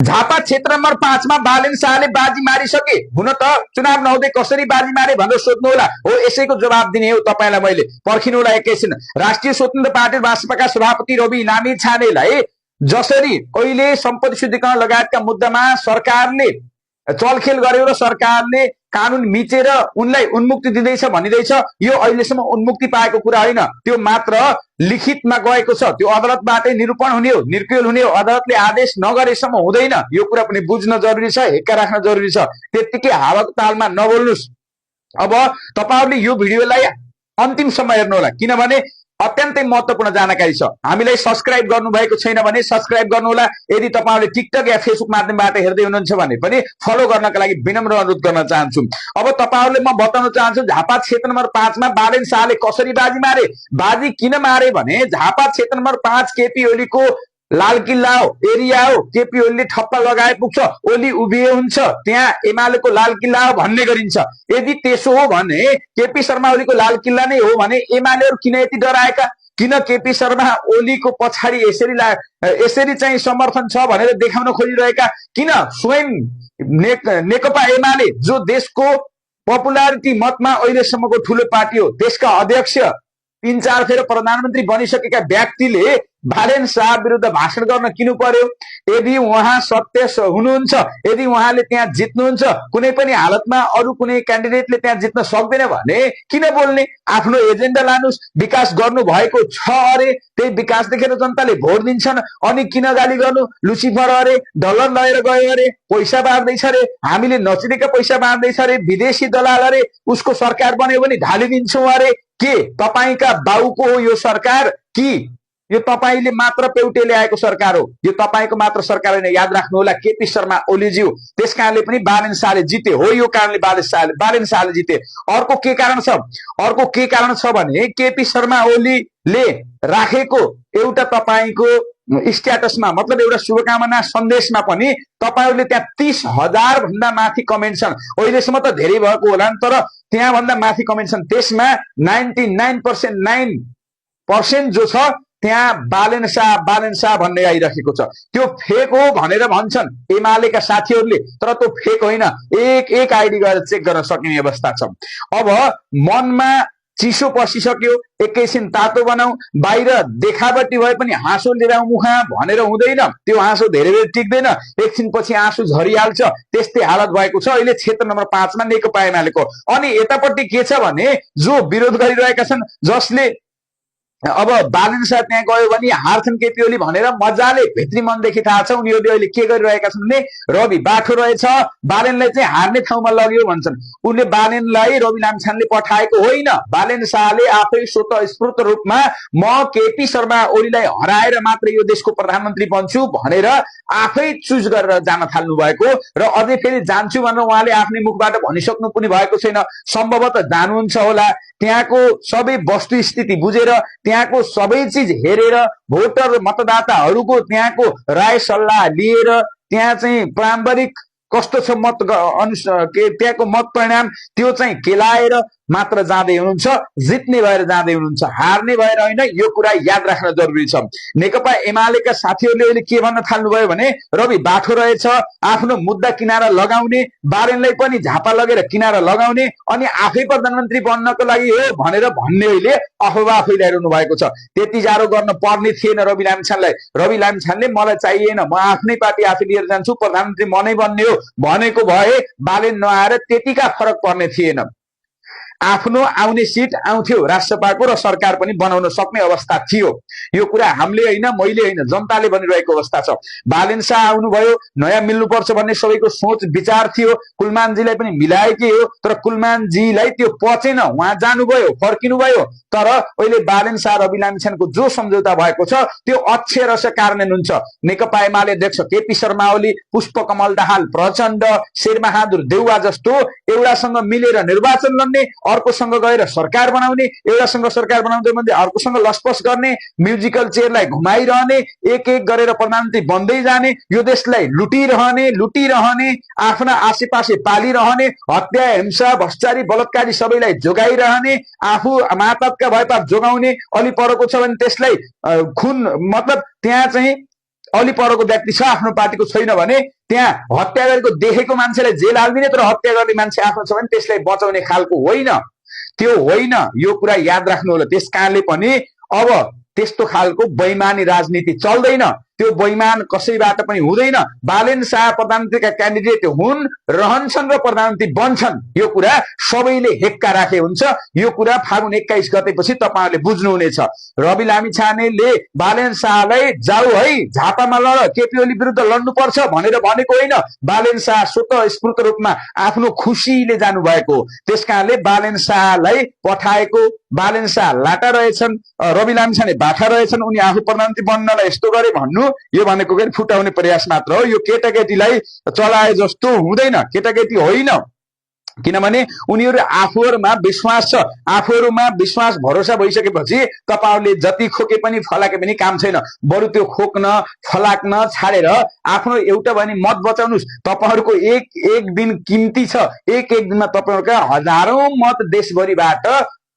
झापा क्षेत्र नम्बर 5 मा बालेन शाहले बाजी मारिसके। हुन त चुनाव नहुँदै कसरी बाजी मारे भनेर सोध्नु होला। हो, यसैको जवाब दिने हो तपाईलाई मैले। पर्खिनु होला एकैछिन। राष्ट्रिय स्वतन्त्र पार्टी राष्ट्रपतिका सभापति रवि लामी छानेलाई जसरी अहिले सम्पत्ति शुद्धिकरण लगायतका मुद्दामा सरकारले चलखेल गर्यो र सरकारले कानुन मिचेर उनलाई उन्मुक्ति दिँदैछ भनिदैछ, यो अहिलेसम्म उन्मुक्ति पाएको कुरा होइन, त्यो मात्र लिखितमा गएको छ। त्यो अदालतबाटै निरूपण हुने हो, निर्क्रियल हुने हो। अदालतले आदेश नगरेसम्म हुँदैन। यो कुरा पनि बुझ्न जरुरी छ, हेक्का राख्न जरुरी छ। त्यतिकै हावाको तालमा नबोल्नुस्। अब तपाईहरुले यो भिडियोलाई अन्तिमसम्म हेर्नु होला, किनभने अत्यन्तै महत्त्वपूर्ण जानकारी छ। हामीलाई सब्स्क्राइब गर्नुभएको छैन भने सब्स्क्राइब गर्नुहोला। यदि तपाईहरुले टिकटक या फेसबुक माध्यमबाट हेर्दै हुनुहुन्छ भने पनि फलो गर्नका लागि विनम्र अनुरोध गर्न चाहन्छु। अब तपाईहरुले म बताउन चाहन्छु झापा क्षेत्र नम्बर 5 मा बालेन शाहले कसरी बाजी मारे। बाजी किन मारे भने झापा क्षेत्र नम्बर 5 केपी ओलीको लाल किल्ला हो, एरिया हो। केपी ओलीले ठप्पा लगाए पुग्छ, ओली उभिए हुन्छ, त्यहाँ एमालेको लाल किल्ला हो भन्ने गरिन्छ। यदि त्यसो हो भने केपी शर्मा ओलीको लाल किल्ला नै हो भने एमालेहरु किन यति डराएका? किन केपी शर्मा ओलीको पछाडि यसरी चाहिँ समर्थन छ भनेर देखाउन खोजिरहेका? किन स्वयं नेकपा एमाले जो देशको पपुलारिटी मतमा अहिलेसम्मको ठूलो पार्टी हो, देशका अध्यक्ष 3-4 फेर प्रधानमन्त्री बनिसकेका व्यक्तिले बालेन शाह विरुद्ध भाषण गर्न किन पर्यो? यदि उहाँ सत्य हुनुहुन्छ, यदि उहाँले त्यहाँ जित्नुहुन्छ, कुनै पनि हालतमा अरु कुनै क्यान्डिडेटले त्यहाँ जित्न सक्दैन भने किन बोल्ने? आफ्नो एजेन्डा लानुस्। विकास गर्नु भएको छ अरे, त्यही विकास देखेर जनताले भोट दिन्छन्। अनि किन गाली गर्नु? लुसिफर अरे, डलर लिएर गयो अरे, पैसा बाँड्दैछ अरे, हामीले नचिनेका पैसा बाँड्दैछ अरे, विदेशी दलाल अरे, उसको सरकार बन्यो भने ढालिदिन्छौँ अरे। के तपाईका बाउको हो यो सरकार कि यो तपाईले मात्र पेउटे ल्याएको सरकार हो? यो तपाईको मात्र सरकार हैन, याद राख्नु होला। केपी शर्मा ओलीज्यू त्यस कारणले पनि बालेन शाहले जिते हो। यो कारणले बालेन शाहले जिते। अर्को के कारण छ? अर्को के कारण छ भने केपी शर्मा ओलीले राखेको एउटा तपाईको स्ट्याटसमा, मतलब एउटा शुभकामना सन्देशमा पनि तपाईहरुले त्यहाँ 30,000 भन्दा माथि कमेन्ट छन्। अहिलेसम्म त धेरै भएको होला, तर त्यहाँ भन्दा माथि कमेन्ट छन्। त्यसमा 99% जो छ त्यहाँ बालेन शाह भन्ने आइरहेको छ। त्यो फेक हो भनेर भन्छन् एमालेका साथीहरूले, तर त्यो फेक होइन। एक आइडी गएर चेक गर्न सक्ने अवस्था छ। अब मनमा चिसो पसिसक्यो, एकैछिन तातो बनाऊ। बाहिर देखावटी भए पनि हाँसो लिएर मुखा भनेर हुँदैन। त्यो हाँसो धेरै बेर टिक्दैन, एकछिनपछि आँसु झरिहाल्छ। त्यस्तै हालत भएको छ अहिले क्षेत्र नम्बर 5 मा नेकपा एमालेको। अनि यतापट्टि के छ भने जो विरोध गरिरहेका छन्, जसले अब बालेन शाह त्यहाँ गयो भने हार्छन् केपी ओली भनेर मजाले भित्री मनदेखि थाहा छ उनीहरूले अहिले के गरिरहेका छन् भने रवि बाठो रहेछ, बालेनलाई चाहिँ हार्ने ठाउँमा लग्यो भन्छन्। उनले बालेनलाई रवि लामिछानेले पठाएको होइन। बालेन शाहले आफै स्वतःस्फूर्त रूपमा म केपी शर्मा ओलीलाई हराएर मात्र यो देशको प्रधानमन्त्री बन्छु भनेर आफै चुज गरेर जान थाल्नु भएको र अझै फेरि जान्छु भनेर उहाँले आफ्नै मुखबाट भनिसक्नु पनि भएको छैन। सम्भवतः जानुहुन्छ होला। त्यहाँको सबै वस्तुस्थिति बुझेर, त्यहाँको सबै चीज हेरेर, भोटर मतदाताहरूको त्यहाँको राय सल्लाह लिएर, त्यहाँ चाहिँ प्रारम्भिक कस्तो छ मत त्यहाँको मत परिणाम त्यो चाहिँ केलाएर मात्र जाँदै हुनुहुन्छ। जित्ने भएर जाँदै हुनुहुन्छ, हार्ने भएर होइन। यो कुरा याद राख्न जरुरी छ। नेकपा एमालेका साथीहरूले अहिले के भन्न थाल्नुभयो भने रवि बाठो रहेछ, आफ्नो मुद्दा किनारा लगाउने, बालेनलाई पनि झापा लगेर किनारा लगाउने, अनि आफै प्रधानमन्त्री बन्नको लागि हो भनेर भन्ने अहिले अफवाह फैलाइरहनु भएको छ। त्यति जारो गर्न पर्ने थिएन रवि लामिछानेलाई। रवि लामिछानेले मलाई चाहिएन, म आफ्नै पार्टी आफै लिएर जान्छु, प्रधानमन्त्री म नै बन्ने हो भनेको भए बालेन नआएर त्यतिका फरक पर्ने थिएन। आफ्नो आउने सिट आउँथ्यो राष्ट्रसभाको र सरकार पनि बनाउन सक्ने अवस्था थियो। यो कुरा हामीले होइन, मैले होइन, जनताले भनिरहेको अवस्था छ। बालेन शाह आउनुभयो, नयाँ मिल्नुपर्छ भन्ने सबैको सोच विचार थियो। कुलमानजीलाई पनि मिलाएकै हो, तर कुलमानजीलाई त्यो पचेन, उहाँ जानुभयो, फर्किनुभयो। तर अहिले बालेन शाह रवि लामिछानेको जो सम्झौता भएको छ त्यो अक्षरश कार्यान्वयन हुन्छ। नेकपा एमाले अध्यक्ष केपी शर्मा ओली, पुष्पकमल दाहाल प्रचण्ड, शेरबहादुर देउवा जस्तो एउटासँग मिलेर निर्वाचन लड्ने, अर्कोसँग गएर सरकार बनाउने, एउटासँग सरकार बनाउँदै भन्दै अर्कोसँग लसपस गर्ने, म्युजिकल चेयरलाई घुमाइरहने, एक गरेर प्रधानमन्त्री बन्दै जाने, यो देशलाई लुटिरहने, आफ्ना आसेपासे पालिरहने, हत्या हिंसा भ्रष्टाचारी बलात्कारी सबैलाई जोगाइरहने, आफू मातहतका भएपात जोगाउने, अलि परको छ भने त्यसलाई खुन, मतलब त्यहाँ चाहिँ अलि परको व्यक्ति छ, आफ्नो पार्टीको छैन भने त्यहाँ हत्या गरेको देखेको मान्छेलाई जेल हालिदिने, तर हत्या गर्ने मान्छे आफ्नो छ भने त्यसलाई बचाउने खालको होइन, त्यो होइन। यो कुरा याद राख्नु होला। त्यस कारणले पनि अब त्यस्तो खालको बेइमानी राजनीति चल्दैन, त्यो बेइमान कसैबाट पनि हुँदैन। बालेन शाह प्रधानमन्त्रीका क्यान्डिडेट हुन्, रहन्छन् र प्रधानमन्त्री बन्छन्, यो कुरा सबैले हेक्का राखे हुन्छ। यो कुरा फागुन 21 गतेपछि तपाईहरुले बुझ्नुहुनेछ। रवि लामिछानेले बालेन शाहलाई जाऊ है झापामा लड, केपी ओली विरुद्ध लड्नुपर्छ भनेर भनेको होइन। बालेन शाह स्वतः स्फूर्त रूपमा आफ्नो खुसीले जानु भएको, त्यसकारणले बालेन शाहलाई पठाएको। बालेन शाह लाटा रहेछन्, रवि लामिछाने बाठा रहेछन्, उनी आफू प्रधानमन्त्री बन्नलाई यस्तो गरे भन्नु यो भनेको के फुटाउने प्रयास मात्र हो। यो केटाकेटीलाई चलाए जस्तो हुँदैन, केटाकेटी होइन। किनभने उनीहरू आफूहरूमा विश्वास छ, आफूहरूमा विश्वास भरोसा भइसकेपछि तपाईहरुले जति खोके पनि फलाके पनि काम छैन। बरु त्यो खोक्न फलाक्न छाडेर आफ्नो एउटा भने मत बचाउनुस्। तपाईहरुको एक दिन किम्ती छ, एक दिनमा तपाईहरुका हजारौं मत देशभरिबाट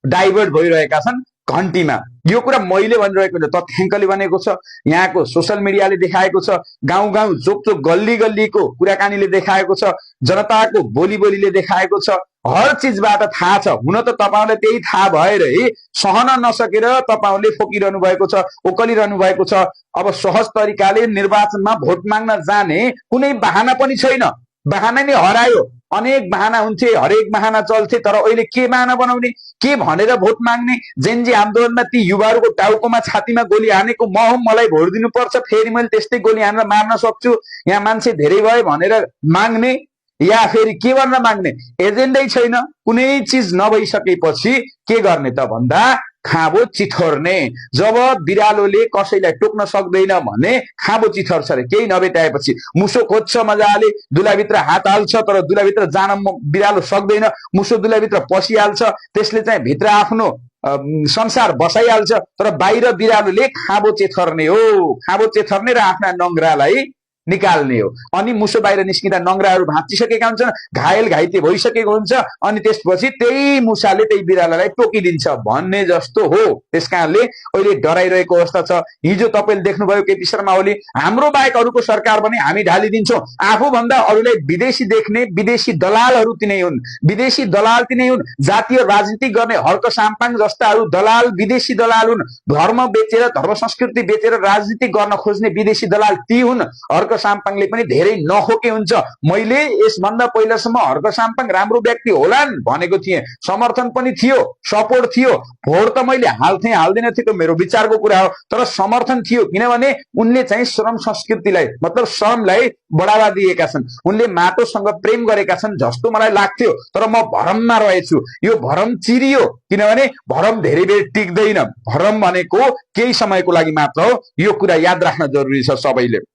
डाइभर्ट भइरहेका छन् घन्टीमा। यो कुरा मैले भनिरहेको होइन, तथ्याङ्कले भनेको छ, यहाँको सोशल मिडियाले देखाएको छ, गाउँ गाउँ चोक चोक गल्ली गल्लीको कुराकानीले देखाएको छ, जनताको बोली बोलीले देखाएको छ, हर चीजबाट थाहा छ। हुन त तपाईहरुलाई त्यही थाहा भएरै सहन नसकेर तपाईहरुले फोकिरहनु भएको छ, ओकलिरहनु भएको छ। अब सहज तरिकाले निर्वाचनमा भोट माग्न जाने कुनै बहाना पनि छैन, बहाना नै हरायो। अनेक बहाना हुन्थे, हरेक बहाना चल्थे, तर अहिले के बहाना बनाउने, के भनेर भोट माग्ने? जेनजी आन्दोलनमा ती युवाहरूको टाउकोमा छातीमा गोली हानेको म हुँ, मलाई भोट दिनुपर्छ, फेरि मैले त्यस्तै गोली हानेर मार्न सक्छु, यहाँ मान्छे धेरै भयो भनेर माग्ने, या फेरि के गर्न माग्ने? एजेन्डै छैन। कुनै चिज नभइसकेपछि के गर्ने त भन्दा खाबो चिथोर्ने। जब बिरालोले कसैलाई टोक्न सक्दैन भने खाबो चिथर्छ रे, केही नभेटाएपछि। मुसो खोज्छ मजाले, दुलाभित्र हात हाल्छ, तर दुलाभित्र जान बिरालो सक्दैन। मुसो दुलाभित्र पसिहाल्छ, त्यसले चाहिँ भित्र आफ्नो संसार बसाइहाल्छ, तर बाहिर बिरालोले खाबो चेथर्ने हो, खाबो चेथर्ने र आफ्ना नङ्ग्रालाई निकाल्ने हो। अनि मुसो बाहिर निस्किँदा नङ्ग्राहरू भाँचिसकेका हुन्छन्, घायल घाइते भइसकेको हुन्छ, अनि त्यसपछि त्यही मुसाले त्यही बिरालोलाई टोकिदिन्छ भन्ने जस्तो हो। त्यसकारणले अहिले डराइरहेको अवस्था छ। हिजो तपाईले देख्नुभयो केपी शर्मा ओली, हाम्रो बाहेक अरूको सरकार पनि हामी ढालिदिन्छौँ, आफूभन्दा अरूलाई विदेशी देख्ने विदेशी दलालहरू तिनै हुन्, विदेशी दलाल तिनै हुन्। जातीय राजनीति गर्ने हर्क साम्पाङ जस्ताहरू दलाल, विदेशी दलाल हुन्। धर्म बेचेर, धर्म संस्कृति बेचेर राजनीति गर्न खोज्ने विदेशी दलाल ती हुन्। हर्क साम्पाङले पनि धेरै नखोके हुन्छ। मैले यसभन्दा पहिलासम्म हर्क साम्पाङ राम्रो व्यक्ति होलान् भनेको थिएँ, समर्थन पनि थियो, सपोर्ट थियो। भोट त मैले हाल्थेँ हाल्दैन थिएँ, त्यो मेरो विचारको कुरा हो, तर समर्थन थियो। किनभने उनले चाहिँ श्रम संस्कृतिलाई मतलब श्रमलाई बढावा दिएका छन्, उनले माटोसँग प्रेम गरेका छन् जस्तो मलाई लाग्थ्यो। तर म भरममा रहेछु, यो भरम चिरियो। किनभने भरम धेरै बेर टिक्दैन, भरम भनेको केही समयको लागि मात्र हो। यो कुरा याद राख्न जरुरी छ सबैले।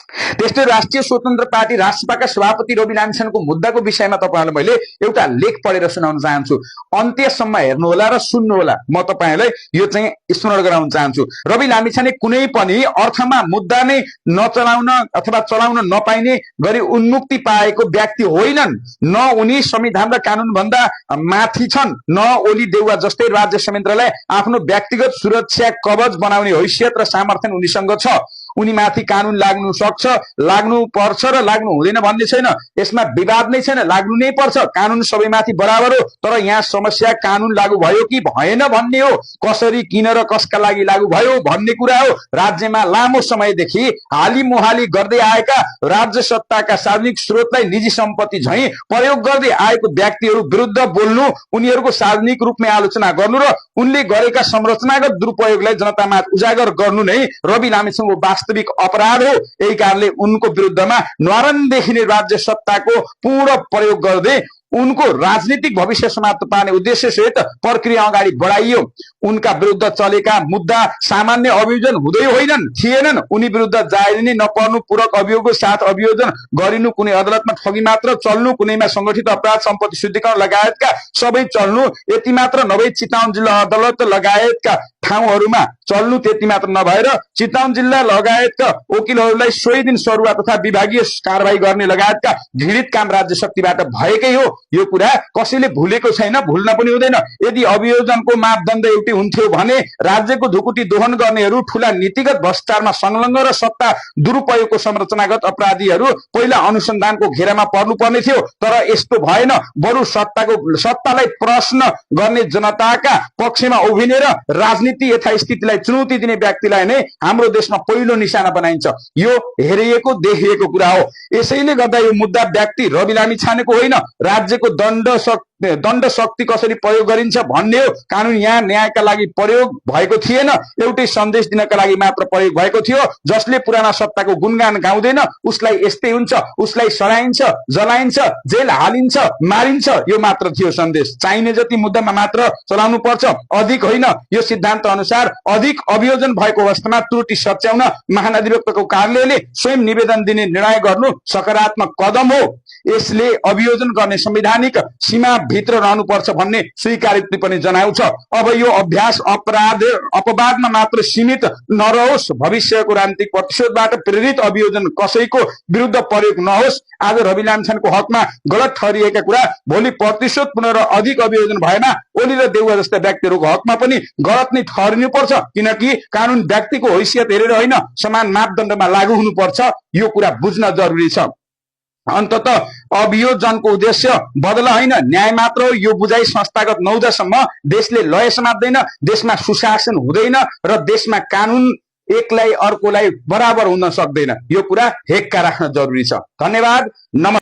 त्यस्तै राष्ट्रिय स्वतन्त्र पार्टी राष्ट्रपाका सभापति रवि लामिछानेको मुद्दाको विषयमा तपाईहरुलाई मैले एउटा लेख पढेर सुनाउन चाहन्छु। अन्त्यसम्म हेर्नुहोला र सुन्नुहोला, म तपाईहरुलाई यो चाहिँ स्मरण गराउन चाहन्छु। रवि लामिछाने कुनै पनि अर्थमा मुद्दा नै नचलाउन अथवा चलाउन नपाइने गरी उन्मुक्ति पाएको व्यक्ति होइनन्। न उनी संविधान र कानून भन्दा माथि छन्, न ओली देउवा जस्तै राज्य संयन्त्रलाई आफ्नो व्यक्तिगत सुरक्षा कवच बनाउने हैसियत र सामर्थ्य उनीसँग छ। उनी माथि कानून लाग्नु सक्छ, लाग्नु पर्छ र लाग्नु हुँदैन भन्ने छैन, यसमा विवाद नै छैन। लाग्नु नै पर्छ, कानून सबैमाथि बराबर हो। तर यहाँ समस्या कानून लागू भयो कि भएन भन्ने हो, कसरी किन र कसका लागि लागू भयो भन्ने कुरा हो। राज्यमा लामो समयदेखि हाली मुहाली गर्दै आएका राज्य सत्ताका सार्वजनिक स्रोतलाई निजी सम्पत्ति झैं प्रयोग गर्दै आएको व्यक्तिहरू विरुद्ध बोल्नु, उनीहरूको सार्वजनिक रूपमा आलोचना गर्नु र उनले गरेका संरचनागत दुरुपयोगलाई जनतामा उजागर गर्नु नै रवि लामिछानेको वास्तविक अपराध हो। यही कारणले उनको विरुद्धमा न्वारनदेखि नै राज्य सत्ताको पूर्ण प्रयोग गर्दै उनको राजनीतिक भविष्य समाप्त पार्ने उद्देश्य सहित प्रक्रिया अगाडि बढाइयो। उनका विरुद्ध चलेका मुद्दा सामान्य अभियोजन हुँदै होइनन्, थिएनन्। उनी विरुद्ध जायज नै नपर्नु, पूरक अभियोगको साथ अभियोजन गरिनु, कुनै अदालतमा ठगी मात्र चल्नु, कुनैमा संगठित अपराध सम्पत्ति शुद्धिकरण लगायतका सबै चल्नु, यति मात्र नभई चितवन जिल्ला अदालत लगायतका ठाउँहरूमा चल्नु त्यति मात्र नभएर चितवन जिल्ला लगायतका वकिलहरूलाई 100 दिन सरुवा तथा विभागीय कारबाही गर्ने लगायतका घृणित काम राज्य शक्तिबाट भएकै हो। यो कुरा कसैले भुलेको छैन, भुल्न पनि हुँदैन। यदि अभियोजनको मापदण्ड एउटै हुन्थ्यो भने राज्यको ढुकुटी दोहन गर्नेहरू, ठूला नीतिगत भ्रष्टाचारमा संलग्न र सत्ता दुरुपयोगको संरचनागत अपराधीहरू पहिला अनुसन्धानको घेरामा पर्नुपर्ने थियो। तर यस्तो भएन। बरु सत्तालाई प्रश्न गर्ने जनताका पक्षमा उभिने र राजनीति यथास्थितिलाई चुनौती दिने व्यक्तिलाई नै हाम्रो देशमा पहिलो निशाना बनाइन्छ। यो हेरिएको देखिएको कुरा हो। यसैले गर्दा यो मुद्दा व्यक्ति रवि लामिछानेको होइन, राज्यको दण्ड शक्ति कसरी प्रयोग गरिन्छ भन्ने हो। कानून यहाँ न्यायका लागि प्रयोग भएको थिएन, एउटै सन्देश दिनका लागि मात्र प्रयोग भएको थियो। जसले पुराना सत्ताको गुणगान गाउँदैन उसलाई यस्तै हुन्छ, उसलाई सराइन्छ, जलाइन्छ, जेल हालिन्छ, मारिन्छ, यो मात्र थियो सन्देश। चाहिने जति मुद्दामा मात्र चलाउनु पर्छ, अधिक होइन। यो सिद्धान्त अनुसार अधिक अभियोजन भएको अवस्थामा त्रुटि सच्याउन महाधिवक्ताको कार्यालयले स्वयं निवेदन दिने निर्णय गर्नु सकारात्मक कदम हो। यसले अभियोजन गर्ने संवैधानिक सीमा भित्र रहनुपर्छ भन्ने स्वीकृति पनि जनाउँछ। अब यो अभ्यास अपवादमा मात्र सीमित नरहोस्। भविष्यको राजनीतिक प्रतिशोधबाट प्रेरित अभियोजन कसैको विरुद्ध प्रयोग नहोस्। आज रवि लामिछानेको हकमा गलत ठहरिएका कुरा भोलि प्रतिशोध पुनः र अधिक अभियोजन भएमा ओली र देउवा जस्ता व्यक्तिहरूको हकमा पनि गलत नै ठहरिनु पर्छ। किनकि कानून व्यक्तिको हैसियत हेरेर होइन, समान मापदण्डमा लागू हुनुपर्छ। यो कुरा बुझ्न जरुरी छ। अन्ततः अभियोजनको उद्देश्य बदला होइन, न्याय मात्र हो। यो बुझाइ संस्थागत नहुँदासम्म देशले लय समात्दैन, देशमा सुशासन हुँदैन र देशमा कानून एकलाई अर्कोलाई बराबर हुन सक्दैन। यो कुरा हेक्का राख्न जरुरी छ। धन्यवाद। नमस्कार।